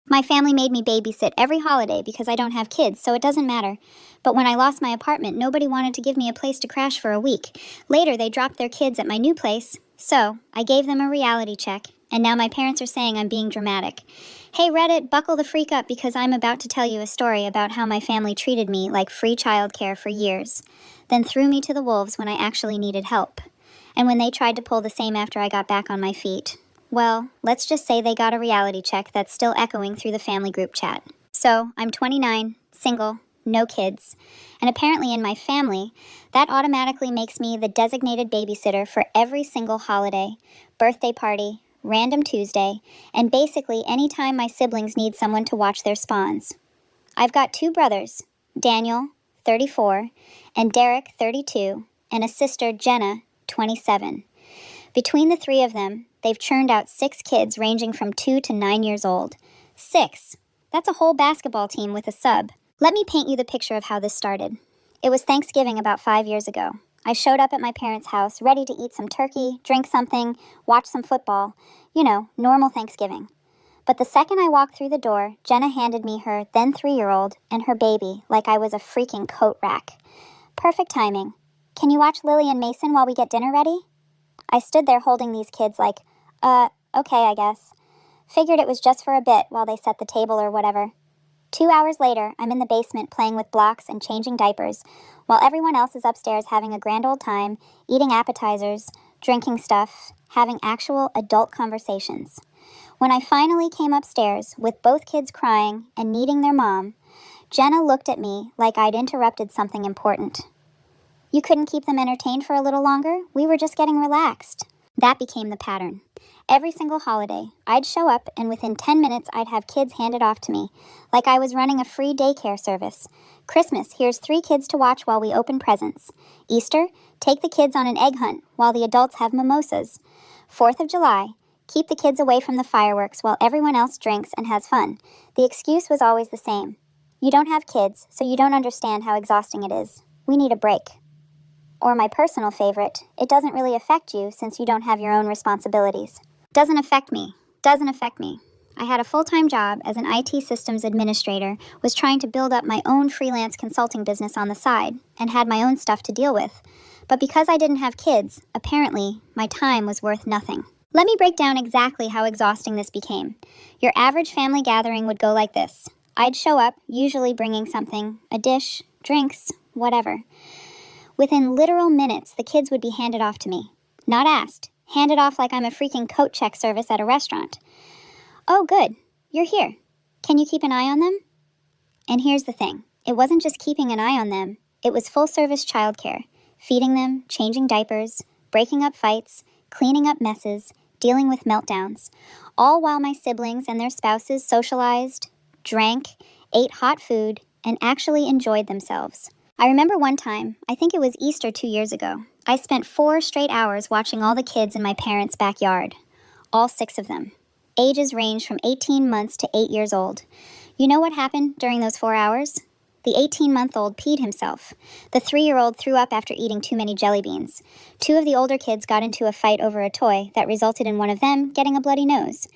My family made me babysit every holiday because I don't have kids, so it doesn't matter. But when I lost my apartment, nobody wanted to give me a place to crash for a week. Later, they dropped their kids at my new place. So, I gave them a reality check, and now my parents are saying I'm being dramatic. Hey Reddit, buckle the freak up because I'm about to tell you a story about how my family treated me like free childcare for years, then threw me to the wolves when I actually needed help. And when they tried to pull the same after I got back on my feet. Well, let's just say they got a reality check that's still echoing through the family group chat. So, I'm 29, single, no kids, and apparently in my family, that automatically makes me the designated babysitter for every single holiday, birthday party, random Tuesday, and basically any time my siblings need someone to watch their spawns. I've got 2 brothers, Daniel, 34, and Derek, 32, and a sister, Jenna, 27. Between the 3 of them, they've churned out 6 kids ranging from 2 to 9 years old. 6. That's a whole basketball team with a sub. Let me paint you the picture of how this started. It was Thanksgiving about 5 years ago. I showed up at my parents' house, ready to eat some turkey, drink something, watch some football. You know, normal Thanksgiving. But the second I walked through the door, Jenna handed me her then 3-year-old and her baby like I was a freaking coat rack. Perfect timing. Can you watch Lily and Mason while we get dinner ready? I stood there holding these kids like, okay, I guess. Figured it was just for a bit while they set the table or whatever. 2 hours later, I'm in the basement playing with blocks and changing diapers, while everyone else is upstairs having a grand old time, eating appetizers, drinking stuff, having actual adult conversations. When I finally came upstairs, with both kids crying and needing their mom, Jenna looked at me like I'd interrupted something important. You couldn't keep them entertained for a little longer? We were just getting relaxed. That became the pattern. Every single holiday, I'd show up and within 10 minutes I'd have kids handed off to me, like I was running a free daycare service. Christmas, here's 3 kids to watch while we open presents. Easter, take the kids on an egg hunt while the adults have mimosas. 4th of July, keep the kids away from the fireworks while everyone else drinks and has fun. The excuse was always the same. You don't have kids, so you don't understand how exhausting it is. We need a break. Or my personal favorite, it doesn't really affect you since you don't have your own responsibilities. Doesn't affect me. I had a full-time job as an IT systems administrator, was trying to build up my own freelance consulting business on the side, and had my own stuff to deal with. But because I didn't have kids, apparently, my time was worth nothing. Let me break down exactly how exhausting this became. Your average family gathering would go like this. I'd show up, usually bringing something, a dish, drinks, whatever. Within literal minutes, the kids would be handed off to me. Not asked. Handed off like I'm a freaking coat check service at a restaurant. Oh, good. You're here. Can you keep an eye on them? And here's the thing. It wasn't just keeping an eye on them. It was full-service childcare. Feeding them, changing diapers, breaking up fights, cleaning up messes, dealing with meltdowns. All while my siblings and their spouses socialized, drank, ate hot food, and actually enjoyed themselves. I remember one time, I think it was Easter 2 years ago, I spent 4 straight hours watching all the kids in my parents' backyard. All 6 of them. Ages ranged from 18 months to 8 years old. You know what happened during those 4 hours? The 18-month-old peed himself. The 3-year-old threw up after eating too many jelly beans. 2 of the older kids got into a fight over a toy that resulted in one of them getting a bloody nose.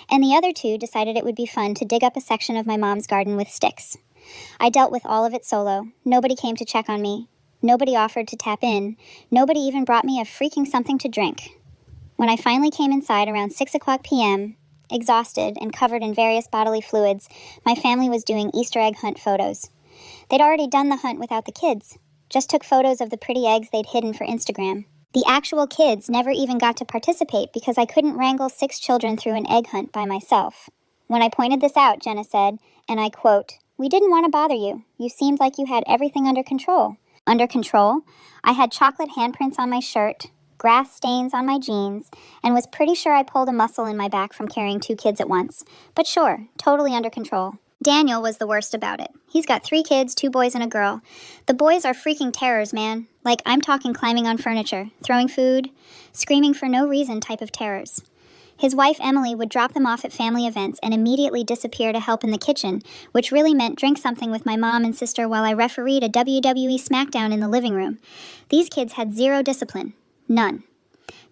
And the other 2 decided it would be fun to dig up a section of my mom's garden with sticks. I dealt with all of it solo. Nobody came to check on me. Nobody offered to tap in. Nobody even brought me a freaking something to drink. When I finally came inside around 6 o'clock p.m., exhausted and covered in various bodily fluids, my family was doing Easter egg hunt photos. They'd already done the hunt without the kids. Just took photos of the pretty eggs they'd hidden for Instagram. The actual kids never even got to participate because I couldn't wrangle 6 children through an egg hunt by myself. When I pointed this out, Jenna said, and I quote, "We didn't want to bother you. You seemed like you had everything under control." Under control? I had chocolate handprints on my shirt, grass stains on my jeans, and was pretty sure I pulled a muscle in my back from carrying 2 kids at once. But sure, totally under control. Daniel was the worst about it. He's got 3 kids, 2 boys and a girl. The boys are freaking terrors, man. Like, I'm talking climbing on furniture, throwing food, screaming for no reason type of terrors. His wife, Emily, would drop them off at family events and immediately disappear to help in the kitchen, which really meant drink something with my mom and sister while I refereed a WWE SmackDown in the living room. These kids had 0 discipline. None.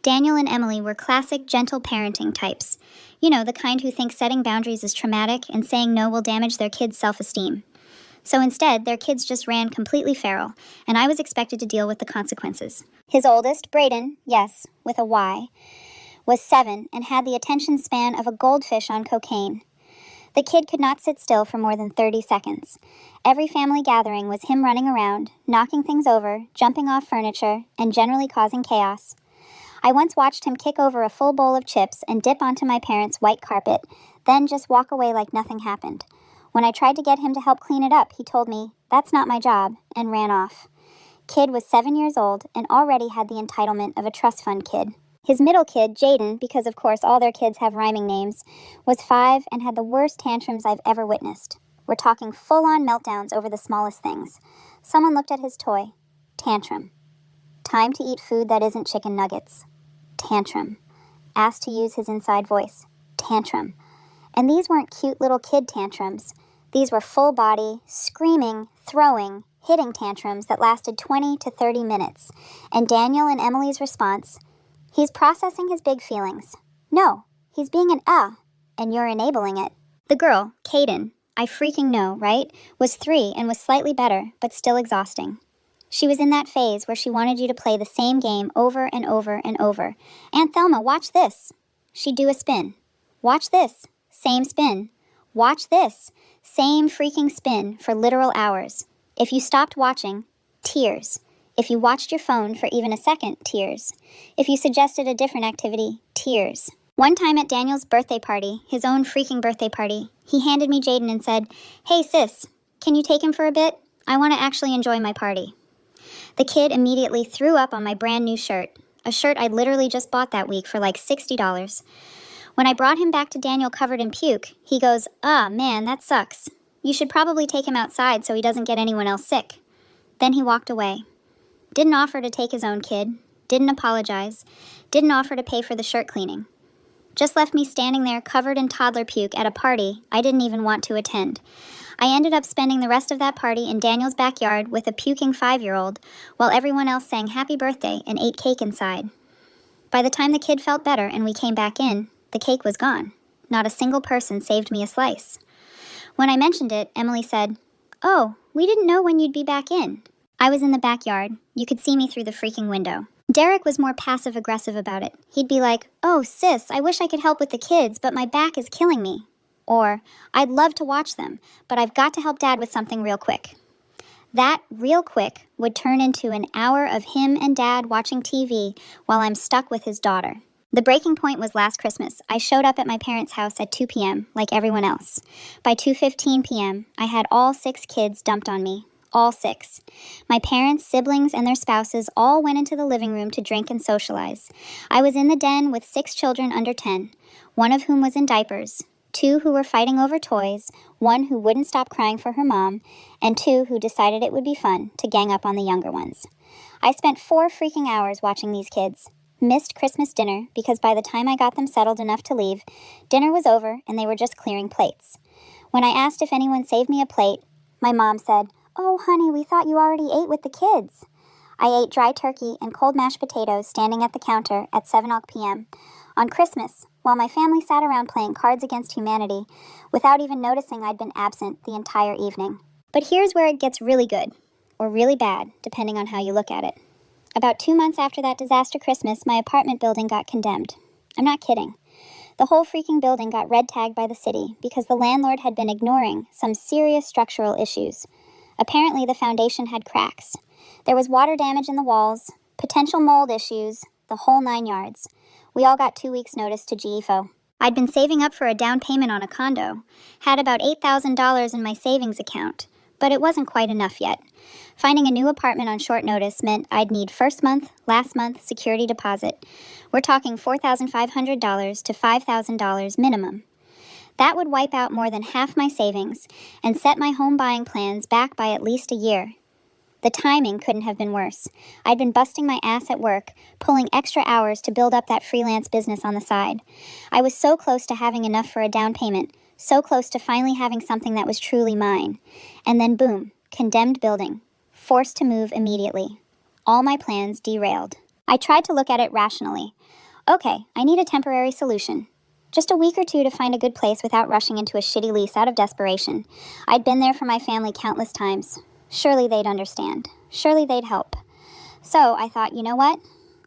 Daniel and Emily were classic gentle parenting types. You know, the kind who think setting boundaries is traumatic and saying no will damage their kids' self-esteem. So instead, their kids just ran completely feral, and I was expected to deal with the consequences. His oldest, Braden, yes, with a Y, was 7 and had the attention span of a goldfish on cocaine. The kid could not sit still for more than 30 seconds. Every family gathering was him running around, knocking things over, jumping off furniture, and generally causing chaos. I once watched him kick over a full bowl of chips and dip onto my parents' white carpet, then just walk away like nothing happened. When I tried to get him to help clean it up, he told me, "That's not my job," and ran off. Kid was 7 years old and already had the entitlement of a trust fund kid. His middle kid, Jaden, because of course all their kids have rhyming names, was 5 and had the worst tantrums I've ever witnessed. We're talking full-on meltdowns over the smallest things. Someone looked at his toy. Tantrum. Time to eat food that isn't chicken nuggets. Tantrum. Asked to use his inside voice. Tantrum. And these weren't cute little kid tantrums. These were full body, screaming, throwing, hitting tantrums that lasted 20 to 30 minutes. And Daniel and Emily's response, "He's processing his big feelings." "No, he's being an and you're enabling it." The girl, Kaden, I freaking know, right, was 3 and was slightly better, but still exhausting. She was in that phase where she wanted you to play the same game over and over and over. "Aunt Thelma, watch this." She'd do a spin. "Watch this." Same spin. "Watch this." Same freaking spin for literal hours. If you stopped watching, tears. If you watched your phone for even a second, tears. If you suggested a different activity, tears. One time at Daniel's birthday party, his own freaking birthday party, he handed me Jaden and said, "Hey sis, can you take him for a bit? I want to actually enjoy my party." The kid immediately threw up on my brand new shirt, a shirt I'd literally just bought that week for like $60. When I brought him back to Daniel covered in puke, he goes, "Man, that sucks. You should probably take him outside so he doesn't get anyone else sick." Then he walked away. Didn't offer to take his own kid, didn't apologize, didn't offer to pay for the shirt cleaning. Just left me standing there covered in toddler puke at a party I didn't even want to attend. I ended up spending the rest of that party in Daniel's backyard with a puking 5-year-old, while everyone else sang happy birthday and ate cake inside. By the time the kid felt better and we came back in, the cake was gone. Not a single person saved me a slice. When I mentioned it, Emily said, "Oh, we didn't know when you'd be back in." I was in the backyard. You could see me through the freaking window. Derek was more passive-aggressive about it. He'd be like, "Oh, sis, I wish I could help with the kids, but my back is killing me." Or, "I'd love to watch them, but I've got to help Dad with something real quick." That real quick would turn into an hour of him and Dad watching TV while I'm stuck with his daughter. The breaking point was last Christmas. I showed up at my parents' house at 2 p.m., like everyone else. By 2:15 p.m., I had all 6 kids dumped on me. All 6. My parents, siblings, and their spouses all went into the living room to drink and socialize. I was in the den with 6 children under 10, one of whom was in diapers, 2 who were fighting over toys, 1 who wouldn't stop crying for her mom, and 2 who decided it would be fun to gang up on the younger ones. I spent 4 freaking hours watching these kids. Missed Christmas dinner because by the time I got them settled enough to leave, dinner was over and they were just clearing plates. When I asked if anyone saved me a plate, my mom said, "Oh, honey, we thought you already ate with the kids." I ate dry turkey and cold mashed potatoes standing at the counter at 7 p.m. on Christmas, while my family sat around playing Cards Against Humanity without even noticing I'd been absent the entire evening. But here's where it gets really good, or really bad, depending on how you look at it. About 2 months after that disaster Christmas, my apartment building got condemned. I'm not kidding. The whole freaking building got red tagged by the city because the landlord had been ignoring some serious structural issues. Apparently, the foundation had cracks. There was water damage in the walls, potential mold issues, the whole 9 yards. We all got 2 weeks' notice to GFO. I'd been saving up for a down payment on a condo, had about $8,000 in my savings account, but it wasn't quite enough yet. Finding a new apartment on short notice meant I'd need first month, last month security deposit. We're talking $4,500 to $5,000 minimum. That would wipe out more than half my savings and set my home buying plans back by at least a year. The timing couldn't have been worse. I'd been busting my ass at work, pulling extra hours to build up that freelance business on the side. I was so close to having enough for a down payment, so close to finally having something that was truly mine. And then boom, condemned building. Forced to move immediately. All my plans derailed. I tried to look at it rationally. Okay, I need a temporary solution. Just a week or two to find a good place without rushing into a shitty lease out of desperation. I'd been there for my family countless times. Surely they'd understand. Surely they'd help. So I thought, you know what?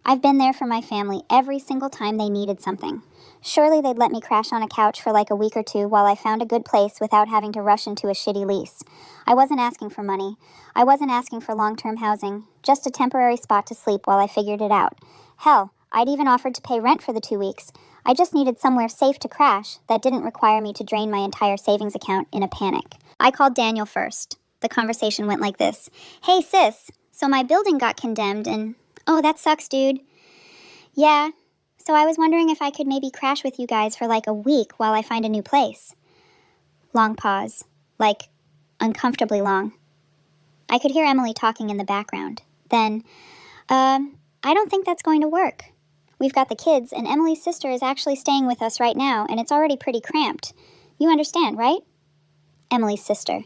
I've been there for my family every single time they needed something. Surely they'd let me crash on a couch for like a week or two while I found a good place without having to rush into a shitty lease. I wasn't asking for money. I wasn't asking for long-term housing. Just a temporary spot to sleep while I figured it out. Hell, I'd even offered to pay rent for the 2 weeks. I just needed somewhere safe to crash that didn't require me to drain my entire savings account in a panic. I called Daniel first. The conversation went like this. Hey sis, so my building got condemned and... Oh, that sucks, dude. Yeah, so I was wondering if I could maybe crash with you guys for like a week while I find a new place. Long pause. Like, uncomfortably long. I could hear Emily talking in the background. Then, I don't think that's going to work. We've got the kids, and Emily's sister is actually staying with us right now, and it's already pretty cramped. You understand, right? Emily's sister.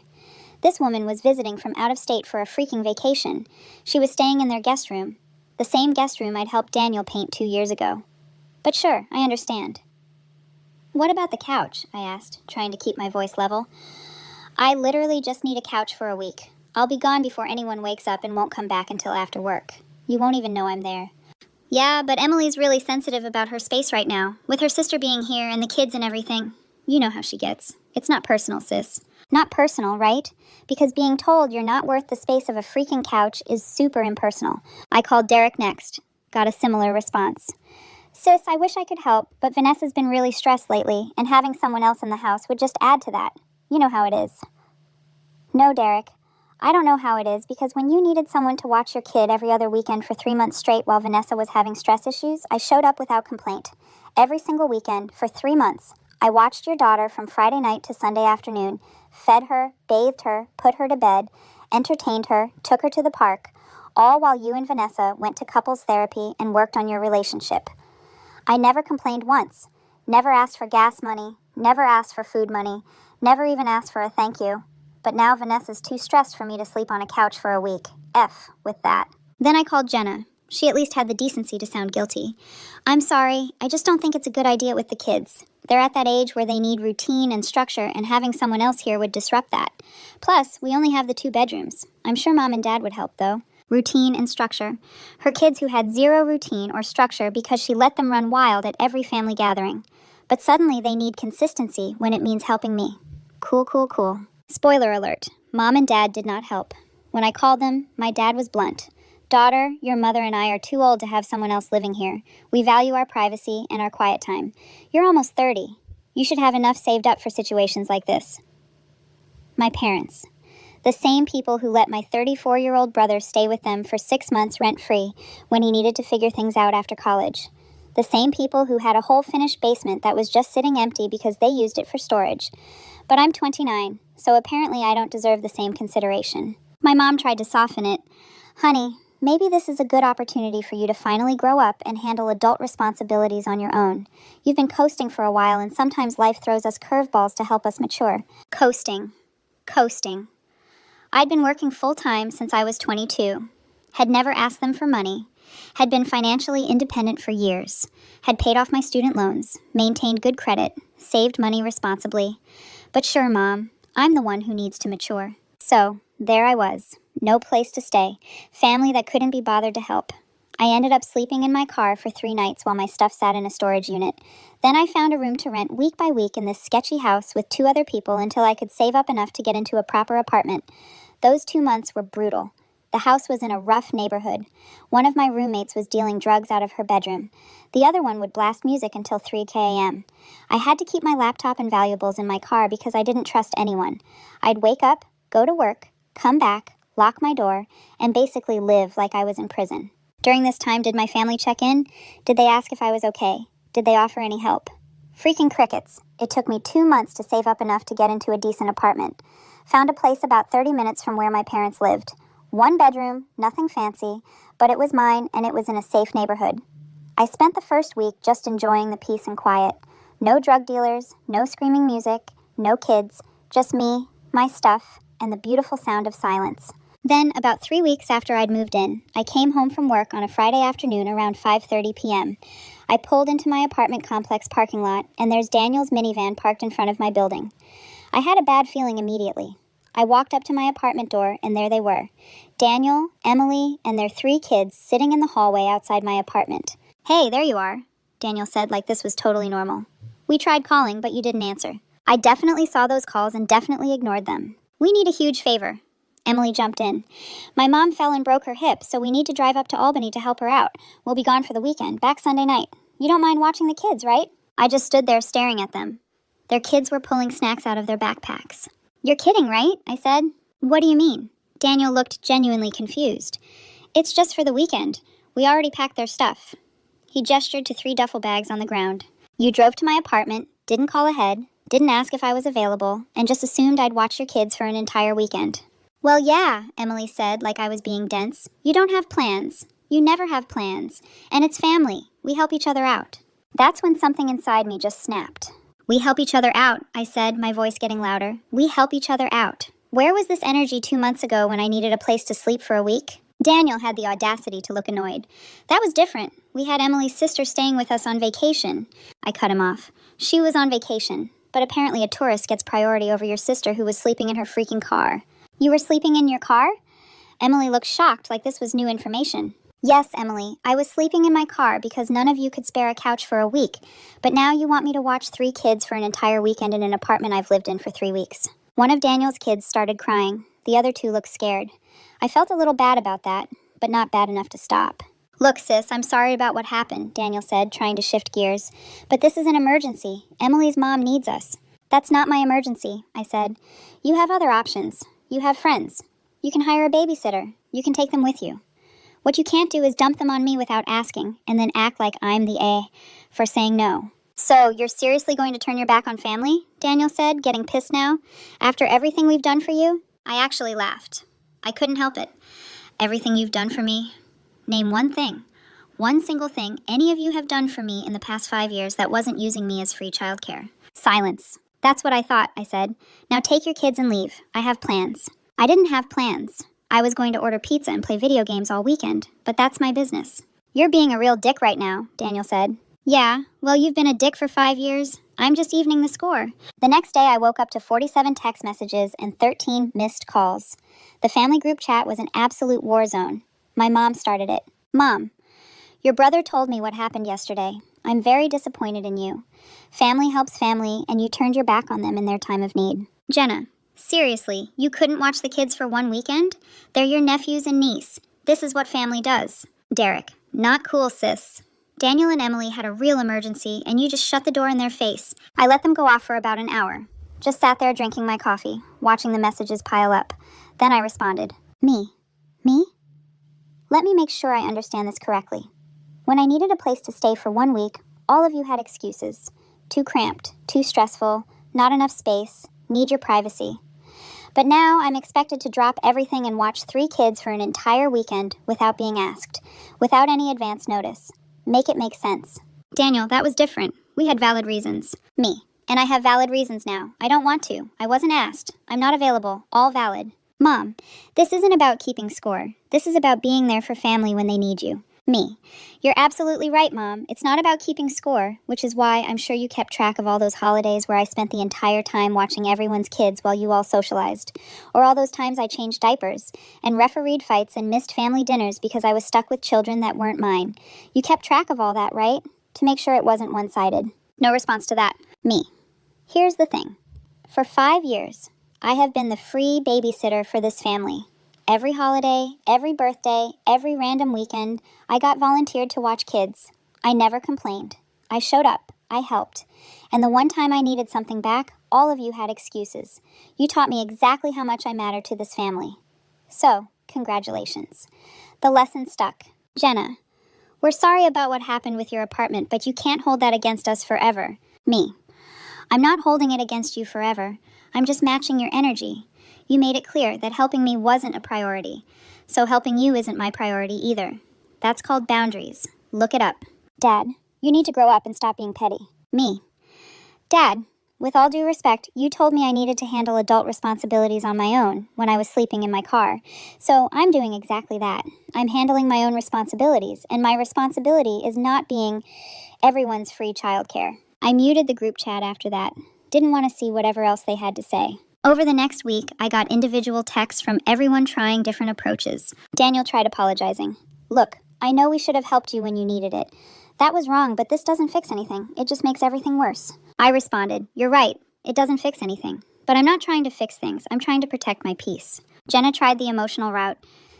This woman was visiting from out of state for a freaking vacation. She was staying in their guest room. The same guest room I'd helped Daniel paint 2 years ago. But sure, I understand. What about the couch? I asked, trying to keep my voice level. I literally just need a couch for a week. I'll be gone before anyone wakes up and won't come back until after work. You won't even know I'm there. Yeah, but Emily's really sensitive about her space right now, with her sister being here and the kids and everything. You know how she gets. It's not personal, sis. Not personal, right? Because being told you're not worth the space of a freaking couch is super impersonal. I called Derek next. Got a similar response. Sis, I wish I could help, but Vanessa's been really stressed lately, and having someone else in the house would just add to that. You know how it is. No, Derek. I don't know how it is, because when you needed someone to watch your kid every other weekend for 3 months straight while Vanessa was having stress issues, I showed up without complaint. Every single weekend, for 3 months, I watched your daughter from Friday night to Sunday afternoon, fed her, bathed her, put her to bed, entertained her, took her to the park, all while you and Vanessa went to couples therapy and worked on your relationship. I never complained once, never asked for gas money, never asked for food money, never even asked for a thank you. But now Vanessa's too stressed for me to sleep on a couch for a week. F with that. Then I called Jenna. She at least had the decency to sound guilty. I'm sorry, I just don't think it's a good idea with the kids. They're at that age where they need routine and structure, and having someone else here would disrupt that. Plus, we only have the 2 bedrooms. I'm sure Mom and Dad would help, though. Routine and structure. Her kids who had 0 routine or structure because she let them run wild at every family gathering. But suddenly they need consistency when it means helping me. Cool, cool, cool. Spoiler alert. Mom and Dad did not help. When I called them, my dad was blunt. Daughter, your mother and I are too old to have someone else living here. We value our privacy and our quiet time. You're almost 30. You should have enough saved up for situations like this. My parents. The same people who let my 34-year-old brother stay with them for 6 months rent-free when he needed to figure things out after college. The same people who had a whole finished basement that was just sitting empty because they used it for storage. But I'm 29, so apparently I don't deserve the same consideration. My mom tried to soften it. Honey, maybe this is a good opportunity for you to finally grow up and handle adult responsibilities on your own. You've been coasting for a while, and sometimes life throws us curveballs to help us mature. Coasting. I'd been working full-time since I was 22, had never asked them for money, had been financially independent for years, had paid off my student loans, maintained good credit, saved money responsibly. But sure, Mom, I'm the one who needs to mature. So, there I was, no place to stay, family that couldn't be bothered to help. I ended up sleeping in my car for 3 nights while my stuff sat in a storage unit. Then I found a room to rent week by week in this sketchy house with 2 other people until I could save up enough to get into a proper apartment. Those 2 months were brutal. The house was in a rough neighborhood. One of my roommates was dealing drugs out of her bedroom. The other one would blast music until 3 a.m. I had to keep my laptop and valuables in my car because I didn't trust anyone. I'd wake up, go to work, come back, lock my door, and basically live like I was in prison. During this time, did my family check in? Did they ask if I was okay? Did they offer any help? Freaking crickets. It took me 2 months to save up enough to get into a decent apartment. Found a place about 30 minutes from where my parents lived. 1 bedroom, nothing fancy, but it was mine and it was in a safe neighborhood. I spent the first week just enjoying the peace and quiet. No drug dealers, no screaming music, no kids, just me, my stuff, and the beautiful sound of silence. Then, about 3 weeks after I'd moved in, I came home from work on a Friday afternoon around 5:30 p.m. I pulled into my apartment complex parking lot, and there's Daniel's minivan parked in front of my building. I had a bad feeling immediately. I walked up to my apartment door, and there they were. Daniel, Emily, and their 3 kids sitting in the hallway outside my apartment. "Hey, there you are," Daniel said like this was totally normal. "We tried calling, but you didn't answer." I definitely saw those calls and definitely ignored them. "We need a huge favor." Emily jumped in. "My mom fell and broke her hip, so we need to drive up to Albany to help her out. We'll be gone for the weekend, back Sunday night. You don't mind watching the kids, right?" I just stood there staring at them. Their kids were pulling snacks out of their backpacks. "You're kidding, right?" I said. "What do you mean?" Daniel looked genuinely confused. "It's just for the weekend. We already packed their stuff." He gestured to 3 duffel bags on the ground. "You drove to my apartment, didn't call ahead, didn't ask if I was available, and just assumed I'd watch your kids for an entire weekend." "Well, yeah," Emily said like I was being dense. "You don't have plans. You never have plans. And it's family. We help each other out." That's when something inside me just snapped. "We help each other out," I said, my voice getting louder. "We help each other out. Where was this energy 2 months ago when I needed a place to sleep for a week?" Daniel had the audacity to look annoyed. "That was different. We had Emily's sister staying with us on vacation." I cut him off. "She was on vacation, but apparently a tourist gets priority over your sister who was sleeping in her freaking car." "You were sleeping in your car?" Emily looked shocked like this was new information. "Yes, Emily, I was sleeping in my car because none of you could spare a couch for a week, but now you want me to watch 3 kids for an entire weekend in an apartment I've lived in for 3 weeks. One of Daniel's kids started crying. The other 2 looked scared. I felt a little bad about that, but not bad enough to stop. "Look, sis, I'm sorry about what happened," Daniel said, trying to shift gears. "But this is an emergency. Emily's mom needs us." "That's not my emergency," I said. "You have other options. You have friends. You can hire a babysitter. You can take them with you. What you can't do is dump them on me without asking, and then act like I'm the A for saying no." "So, you're seriously going to turn your back on family?" Daniel said, getting pissed now. "After everything we've done for you?" I actually laughed. I couldn't help it. "Everything you've done for me? Name one thing. One single thing any of you have done for me in the past 5 years that wasn't using me as free childcare." Silence. "That's what I thought," I said. "Now take your kids and leave. I have plans." I didn't have plans. I was going to order pizza and play video games all weekend, but that's my business. "You're being a real dick right now," Daniel said. "Yeah, well, you've been a dick for 5 years. I'm just evening the score." The next day, I woke up to 47 text messages and 13 missed calls. The family group chat was an absolute war zone. My mom started it. "Mom, your brother told me what happened yesterday. I'm very disappointed in you. Family helps family, and you turned your back on them in their time of need." "Jenna, seriously, you couldn't watch the kids for 1 weekend? They're your nephews and niece. This is what family does." Derek, "Not cool, sis. Daniel and Emily had a real emergency, and you just shut the door in their face." I let them go off for about an hour. Just sat there drinking my coffee, watching the messages pile up. Then I responded. Me? Let me make sure I understand this correctly. When I needed a place to stay for 1 week, all of you had excuses. Too cramped, too stressful, not enough space, need your privacy. But now I'm expected to drop everything and watch 3 kids for an entire weekend without being asked, without any advance notice. Make it make sense. Daniel, that was different. We had valid reasons. Me. And I have valid reasons now. I don't want to. I wasn't asked. I'm not available. All valid. Mom, this isn't about keeping score. This is about being there for family when they need you. Me. You're absolutely right, Mom. It's not about keeping score, which is why I'm sure you kept track of all those holidays where I spent the entire time watching everyone's kids while you all socialized, or all those times I changed diapers, and refereed fights and missed family dinners because I was stuck with children that weren't mine. You kept track of all that, right? To make sure it wasn't one-sided. No response to that. Me. Here's the thing. For 5 years, I have been the free babysitter for this family. Every holiday, every birthday, every random weekend, I got volunteered to watch kids. I never complained. I showed up. I helped. And the one time I needed something back, all of you had excuses. You taught me exactly how much I mattered to this family. So, congratulations. The lesson stuck. Jenna, we're sorry about what happened with your apartment, but you can't hold that against us forever. Me. I'm not holding it against you forever. I'm just matching your energy. You made it clear that helping me wasn't a priority, so helping you isn't my priority either. That's called boundaries. Look it up. Dad, you need to grow up and stop being petty. Me. Dad, with all due respect, you told me I needed to handle adult responsibilities on my own when I was sleeping in my car. So I'm doing exactly that. I'm handling my own responsibilities, and my responsibility is not being Everyone's free childcare. I muted the group chat after that. Didn't want to see whatever else they had to say. Over the next week, I got individual texts from everyone trying different approaches. Daniel tried apologizing. Look, I know we should have helped you when you needed it. That was wrong, but this doesn't fix anything. It just makes everything worse. I responded, you're right. It doesn't fix anything. But I'm not trying to fix things. I'm trying to protect my peace. Jenna tried the emotional route.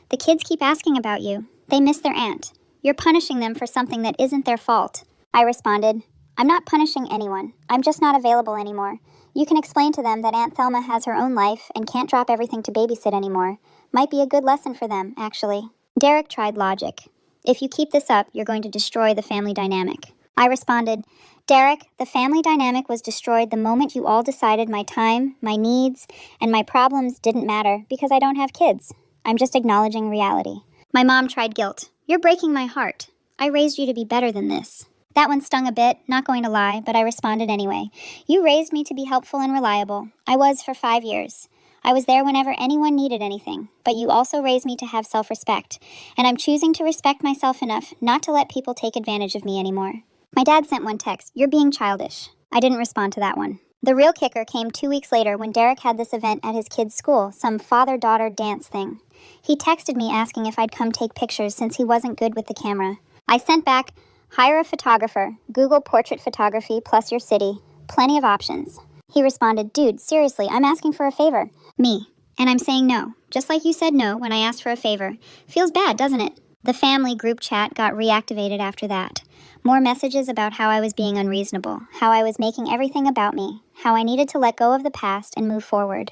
The kids keep asking about you. They miss their aunt. You're punishing them for something that isn't their fault. I responded, I'm not punishing anyone. I'm just not available anymore. You can explain to them that Aunt Thelma has her own life and can't drop everything to babysit anymore. Might be a good lesson for them, actually. Derek tried logic. If you keep this up, you're going to destroy the family dynamic. I responded, Derek, the family dynamic was destroyed the moment you all decided my time, my needs, and my problems didn't matter because I don't have kids. I'm just acknowledging reality. My mom tried guilt. You're breaking my heart. I raised you to be better than this. That one stung a bit, not going to lie, but I responded anyway. You raised me to be helpful and reliable. I was for 5 years. I was there whenever anyone needed anything, but you also raised me to have self-respect, and I'm choosing to respect myself enough not to let people take advantage of me anymore. My dad sent one text, you're being childish. I didn't respond to that one. The real kicker came 2 weeks later when Derek had this event at his kid's school, some father-daughter dance thing. He texted me asking if I'd come take pictures since he wasn't good with the camera. I sent back, hire a photographer, Google portrait photography plus your city, plenty of options. He responded, dude, seriously, I'm asking for a favor. Me. And I'm saying no, just like you said no when I asked for a favor. Feels bad, doesn't it? The family group chat got reactivated after that. More messages about how I was being unreasonable, how I was making everything about me, how I needed to let go of the past and move forward.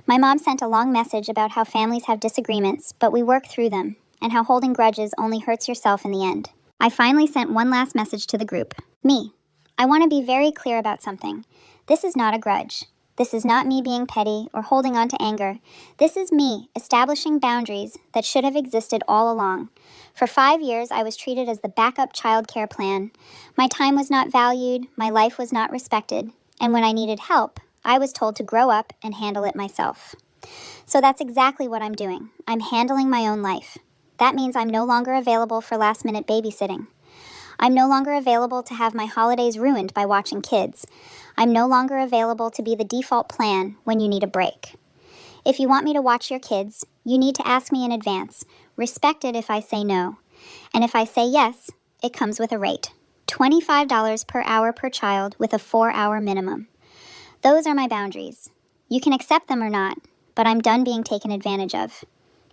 My mom sent a long message about how families have disagreements, but we work through them, and how holding grudges only hurts yourself in the end. I finally sent one last message to the group. Me. I want to be very clear about something. This is not a grudge. This is not me being petty or holding on to anger. This is me establishing boundaries that should have existed all along. For 5 years, I was treated as the backup child care plan. My time was not valued, my life was not respected, and when I needed help, I was told to grow up and handle it myself. So that's exactly what I'm doing. I'm handling my own life. That means I'm no longer available for last-minute babysitting. I'm no longer available to have my holidays ruined by watching kids. I'm no longer available to be the default plan when you need a break. If you want me to watch your kids, you need to ask me in advance. Respect it if I say no. And if I say yes, it comes with a rate. $25 per hour per child with a 4-hour minimum. Those are my boundaries. You can accept them or not, but I'm done being taken advantage of.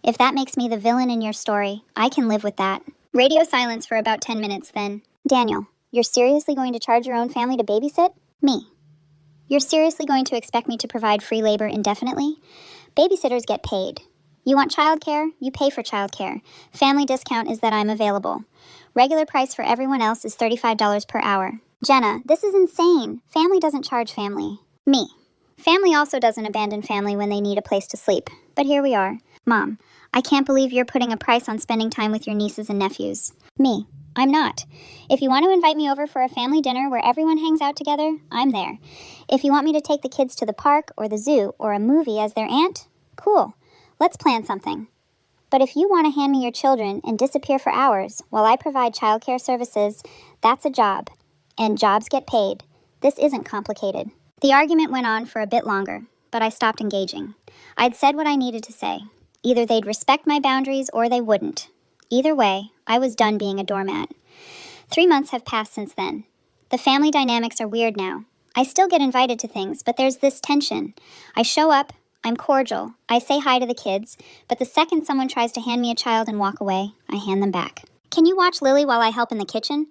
If that makes me the villain in your story, I can live with that. Radio silence for about 10 minutes then. Daniel, you're seriously going to charge your own family to babysit? Me. You're seriously going to expect me to provide free labor indefinitely? Babysitters get paid. You want childcare? You pay for childcare. Family discount is that I'm available. Regular price for everyone else is $35 per hour. Jenna, this is insane. Family doesn't charge family. Me. Family also doesn't abandon family when they need a place to sleep. But here we are. Mom, I can't believe you're putting a price on spending time with your nieces and nephews. Me. I'm not. If you want to invite me over for a family dinner where everyone hangs out together, I'm there. If you want me to take the kids to the park or the zoo or a movie as their aunt, cool. Let's plan something. But if you want to hand me your children and disappear for hours while I provide childcare services, that's a job. And jobs get paid. This isn't complicated. The argument went on for a bit longer, but I stopped engaging. I'd said what I needed to say. Either they'd respect my boundaries or they wouldn't. Either way, I was done being a doormat. 3 months have passed since then. The family dynamics are weird now. I still get invited to things, but there's this tension. I show up, I'm cordial, I say hi to the kids, but the second someone tries to hand me a child and walk away, I hand them back. Can you watch Lily while I help in the kitchen?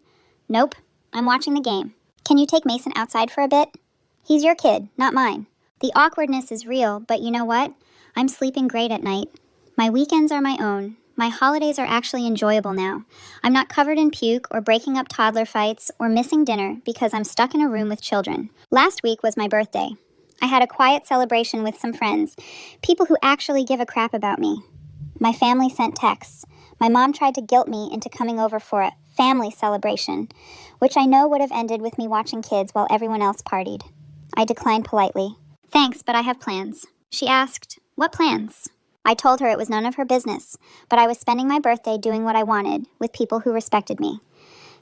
Nope, I'm watching the game. Can you take Mason outside for a bit? He's your kid, not mine. The awkwardness is real, but you know what? I'm sleeping great at night. My weekends are my own. My holidays are actually enjoyable now. I'm not covered in puke or breaking up toddler fights or missing dinner because I'm stuck in a room with children. Last week was my birthday. I had a quiet celebration with some friends, people who actually give a crap about me. My family sent texts. My mom tried to guilt me into coming over for a family celebration, which I know would have ended with me watching kids while everyone else partied. I declined politely. Thanks, but I have plans. She asked, what plans? I told her it was none of her business, but I was spending my birthday doing what I wanted with people who respected me.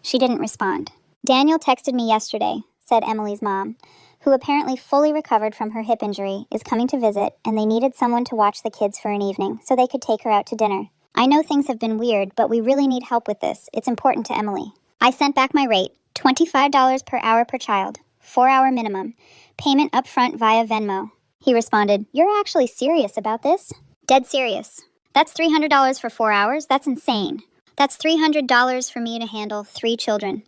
She didn't respond. Daniel texted me yesterday, said Emily's mom, who apparently fully recovered from her hip injury, is coming to visit, and they needed someone to watch the kids for an evening so they could take her out to dinner. I know things have been weird, but we really need help with this. It's important to Emily. I sent back my rate, $25 per hour per child, 4-hour minimum, payment upfront via Venmo. He responded, "You're actually serious about this?" Dead serious. That's $300 for 4 hours? That's insane. That's $300 for me to handle 3 children,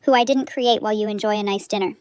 who I didn't create while you enjoy a nice dinner.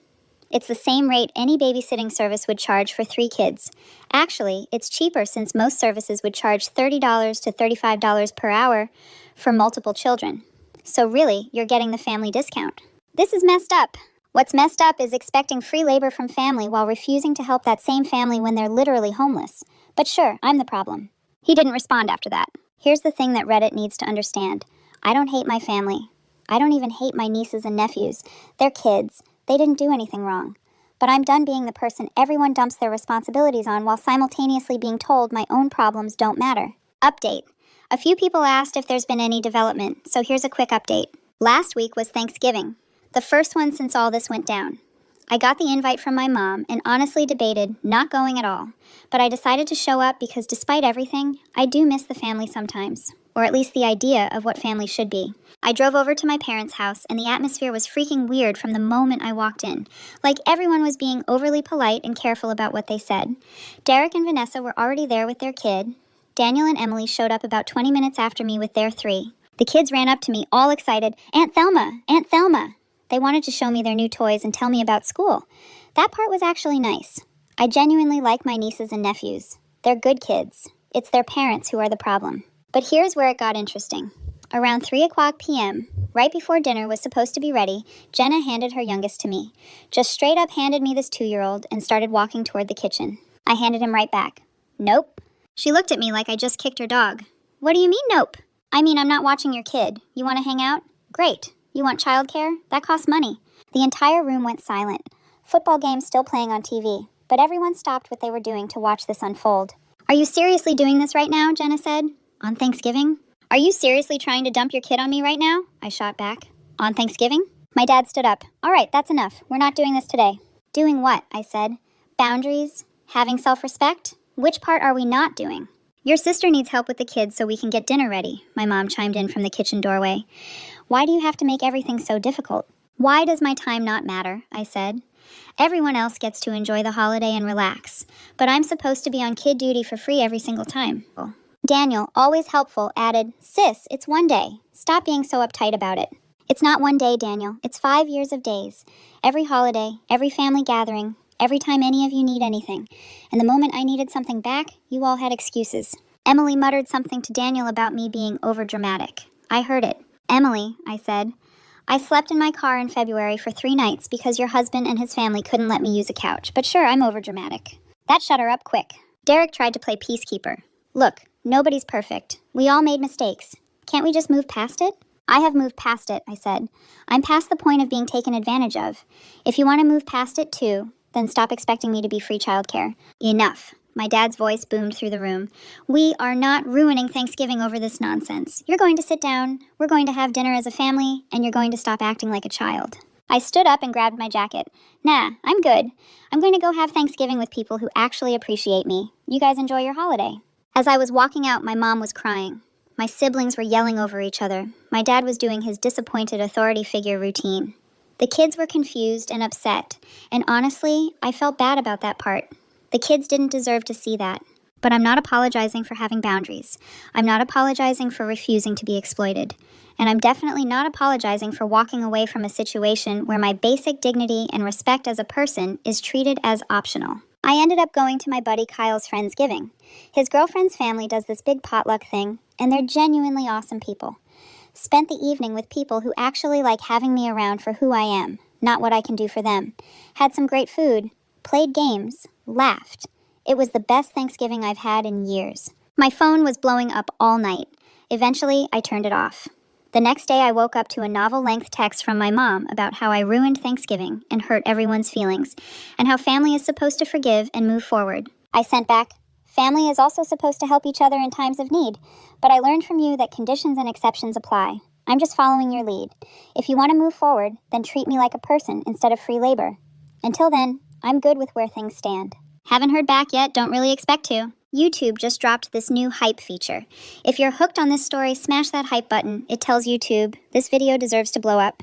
It's the same rate any babysitting service would charge for 3 kids. Actually, it's cheaper since most services would charge $30 to $35 per hour for multiple children. So really, you're getting the family discount. This is messed up. What's messed up is expecting free labor from family while refusing to help that same family when they're literally homeless. But sure, I'm the problem. He didn't respond after that. Here's the thing that Reddit needs to understand. I don't hate my family. I don't even hate my nieces and nephews. They're kids. They didn't do anything wrong. But I'm done being the person everyone dumps their responsibilities on while simultaneously being told my own problems don't matter. Update. A few people asked if there's been any development, so here's a quick update. Last week was Thanksgiving, the first one since all this went down. I got the invite from my mom and honestly debated not going at all, but I decided to show up because despite everything, I do miss the family sometimes, or at least the idea of what family should be. I drove over to my parents' house, and the atmosphere was freaking weird from the moment I walked in. Like everyone was being overly polite and careful about what they said. Derek and Vanessa were already there with their kid. Daniel and Emily showed up about 20 minutes after me with their 3. The kids ran up to me, all excited. "Aunt Thelma! Aunt Thelma!" They wanted to show me their new toys and tell me about school. That part was actually nice. I genuinely like my nieces and nephews. They're good kids. It's their parents who are the problem. But here's where it got interesting. Around 3:00 p.m., right before dinner was supposed to be ready, Jenna handed her youngest to me. Just straight up handed me this 2-year-old and started walking toward the kitchen. I handed him right back. "Nope." She looked at me like I just kicked her dog. "What do you mean, nope?" "I mean, I'm not watching your kid. You want to hang out? Great. You want childcare? That costs money." The entire room went silent. Football games still playing on TV, but everyone stopped what they were doing to watch this unfold. "Are you seriously doing this right now?" Jenna said. "On Thanksgiving?" "Are you seriously trying to dump your kid on me right now?" I shot back. "On Thanksgiving?" My dad stood up. "All right, that's enough. We're not doing this today." "Doing what?" I said. "Boundaries? Having self-respect? Which part are we not doing?" "Your sister needs help with the kids so we can get dinner ready," my mom chimed in from the kitchen doorway. "Why do you have to make everything so difficult?" "Why does my time not matter?" I said. "Everyone else gets to enjoy the holiday and relax, but I'm supposed to be on kid duty for free every single time." Daniel, always helpful, added, "Sis, it's 1 day. Stop being so uptight about it." "It's not 1 day, Daniel. It's 5 years of days. Every holiday, every family gathering, every time any of you need anything. And the moment I needed something back, you all had excuses." Emily muttered something to Daniel about me being overdramatic. I heard it. "Emily," I said, "I slept in my car in February for 3 nights because your husband and his family couldn't let me use a couch. But sure, I'm overdramatic." That shut her up quick. Derek tried to play peacekeeper. "Look, nobody's perfect. We all made mistakes. Can't we just move past it?" "I have moved past it," I said. "I'm past the point of being taken advantage of. If you want to move past it too, then stop expecting me to be free childcare." "Enough." My dad's voice boomed through the room. "We are not ruining Thanksgiving over this nonsense. You're going to sit down, we're going to have dinner as a family, and you're going to stop acting like a child." I stood up and grabbed my jacket. "Nah, I'm good. I'm going to go have Thanksgiving with people who actually appreciate me. You guys enjoy your holiday." As I was walking out, my mom was crying. My siblings were yelling over each other. My dad was doing his disappointed authority figure routine. The kids were confused and upset, and honestly, I felt bad about that part. The kids didn't deserve to see that. But I'm not apologizing for having boundaries. I'm not apologizing for refusing to be exploited. And I'm definitely not apologizing for walking away from a situation where my basic dignity and respect as a person is treated as optional. I ended up going to my buddy Kyle's Friendsgiving. His girlfriend's family does this big potluck thing, and they're genuinely awesome people. Spent the evening with people who actually like having me around for who I am, not what I can do for them. Had some great food, played games, laughed. It was the best Thanksgiving I've had in years. My phone was blowing up all night. Eventually, I turned it off. The next day, I woke up to a novel-length text from my mom about how I ruined Thanksgiving and hurt everyone's feelings, and how family is supposed to forgive and move forward. I sent back, "Family is also supposed to help each other in times of need, but I learned from you that conditions and exceptions apply. I'm just following your lead. If you want to move forward, then treat me like a person instead of free labor. Until then, I'm good with where things stand. Haven't heard back yet, don't really expect to. YouTube just dropped this new hype feature. If you're hooked on this story, smash that hype button. It tells YouTube, this video deserves to blow up.